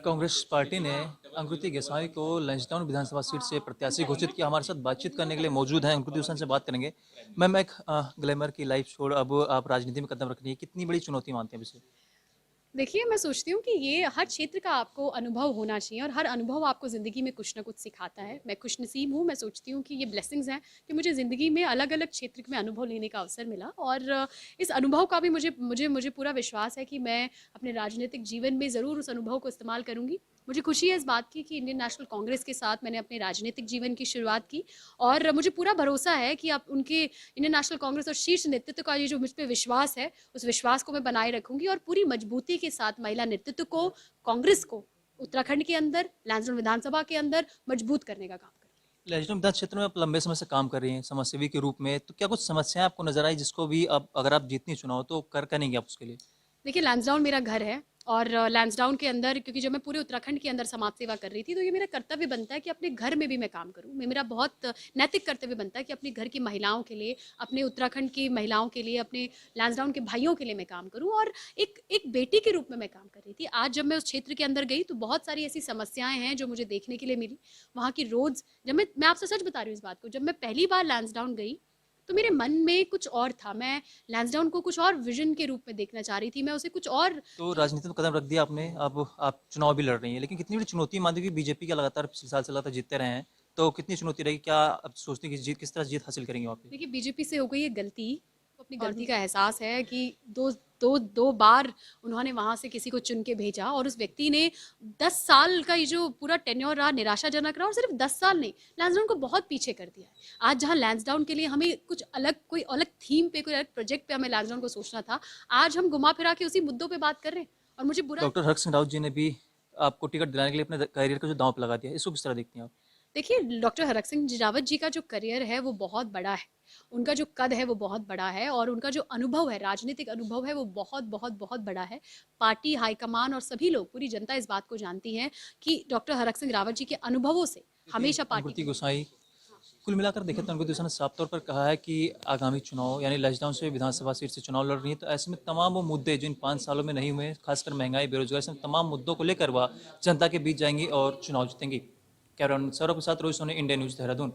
Congress party ने अंकुति गोसाई को लंचडाउन विधानसभा seat से प्रत्याशी घोषित किया। हमारे साथ बातचीत करने के लिए मौजूद हैं, अंकुति गोसाई से बात करेंगे। मैम, एक ग्लैमर की लाइफ छोड़ अब आप राजनीति में कदम रख रही है, कितनी बड़ी चुनौती मानते हैं इसे? देखिए, मैं सोचती हूँ कि ये हर क्षेत्र का आपको अनुभव होना चाहिए और हर अनुभव आपको ज़िंदगी में कुछ ना कुछ सिखाता है। मैं खुशनसीब हूँ, मैं सोचती हूँ कि ये ब्लेसिंग्स हैं कि मुझे ज़िंदगी में अलग-अलग क्षेत्र में अनुभव लेने का अवसर मिला और इस अनुभव का भी मुझे मुझे मुझे पूरा विश्वास है कि मैं अपने राजनीतिक जीवन में ज़रूर उस अनुभव को इस्तेमाल करूँगी। मुझे खुशी है इस बात की कि इंडियन नेशनल कांग्रेस के साथ मैंने अपने राजनीतिक जीवन की शुरुआत की और मुझे पूरा भरोसा है कि आप उनके इंडियन नेशनल कांग्रेस और शीर्ष नेतृत्व का ये जो मुझ पे विश्वास है, उस विश्वास को मैं बनाए रखूंगी और पूरी मजबूती के साथ महिला नेतृत्व को, कांग्रेस को उत्तराखंड के अंदर, लैंसडौन विधानसभा के अंदर मजबूत करने का काम करूंगी। लंचडाउन विधान क्षेत्र में आप लंबे समय से काम कर रही हैं समाजसेवी के रूप में, तो क्या कुछ समस्याएं आपको नजर आई जिसको भी अब अगर आप जीतनी चुनाव तो कर करेंगे आप उसके लिए? देखिए, लैंसडाउन मेरा घर है और लैंसडाउन के अंदर क्योंकि जब मैं पूरे उत्तराखंड के अंदर समाज सेवा कर रही थी तो ये मेरा कर्तव्य बनता है कि अपने घर में भी मैं काम करूँ। मेरा बहुत नैतिक कर्तव्य बनता है कि अपने घर की महिलाओं के लिए, अपने उत्तराखंड की महिलाओं के लिए, अपने लैंसडाउन के भाइयों के लिए मैं काम करूँ और एक एक बेटी के रूप में मैं काम कर रही थी। आज जब मैं उस क्षेत्र के अंदर गई तो बहुत सारी ऐसी समस्याएं हैं जो मुझे देखने के लिए मिली। वहाँ की रोड्स, जब मैं आपसे सच बता रही हूँ इस बात को, जब मैं पहली बार लैंसडाउन गई तो मेरे मन में कुछ और था। मैं लैंसडाउन को कुछ और विजन के रूप में देखना चाह रही थी। मैं उसे कुछ और तो जो राजनीति में कदम रख दिया आपने, अब आप चुनाव भी लड़ रही हैं, लेकिन कितनी बड़ी चुनौती मानती है कि बीजेपी का लगातार पिछले साल से लगातार जीतते रहे हैं, तो कितनी चुनौती रहेगी? क्या अब सोचते हैं कि जीत किस तरह जीत हासिल करेंगे वहाँ पे? देखिए, बीजेपी से हो गई है गलती। को अपनी गलती का एहसास है कि दो दो दो बार उन्होंने वहां से किसी को चुन के भेजा और उस व्यक्ति ने 10 साल का ये जो पूरा टेन्योर रहा निराशाजनक रहा और सिर्फ 10 साल नहीं, लैंसडाउन को बहुत पीछे कर दिया है। आज जहां लैंसडाउन के लिए हमें कुछ अलग, कोई अलग थीम पे, कोई अलग प्रोजेक्ट पे हमें लैंसडाउन को सोचना था, आज हम घुमा फिरा के उसी मुद्दों पे बात कर रहे हैं और मुझे बुरा। डॉक्टर हरक सिंह रावत जी ने भी आपको टिकट दिलाने के लिए अपने करियर का जो दांव पे लगा दिया, इसको किस तरह देखती हैं आप? देखिए, डॉक्टर हरक सिंह रावत जी का जो करियर है वो बहुत बड़ा है, उनका जो कद है वो बहुत बड़ा है और उनका जो अनुभव है, राजनीतिक अनुभव है, वो बहुत बहुत बहुत बड़ा है। पार्टी हाईकमान और सभी लोग, पूरी जनता इस बात को जानती है कि डॉक्टर हरक सिंह रावत जी के अनुभवों से लेकिन हमेशा पार्टी अंकुति की। गोसाई, कुल मिलाकर देखें तो अंकुति गोसाई ने साफ तौर पर कहा है कि आगामी चुनाव यानी लॉकडाउन से विधानसभा सीट से चुनाव लड़ रही है, तो ऐसे में तमाम वो मुद्दे जो इन 5 सालों में नहीं हुए, खासकर महंगाई, बेरोजगारी, ऐसे तमाम मुद्दों को लेकर वह जनता के बीच जाएंगी और चुनाव जीतेंगी। कैमरामैन सौरभ के साथ रोहित सोनी, इंडिया न्यूज, देहरादून।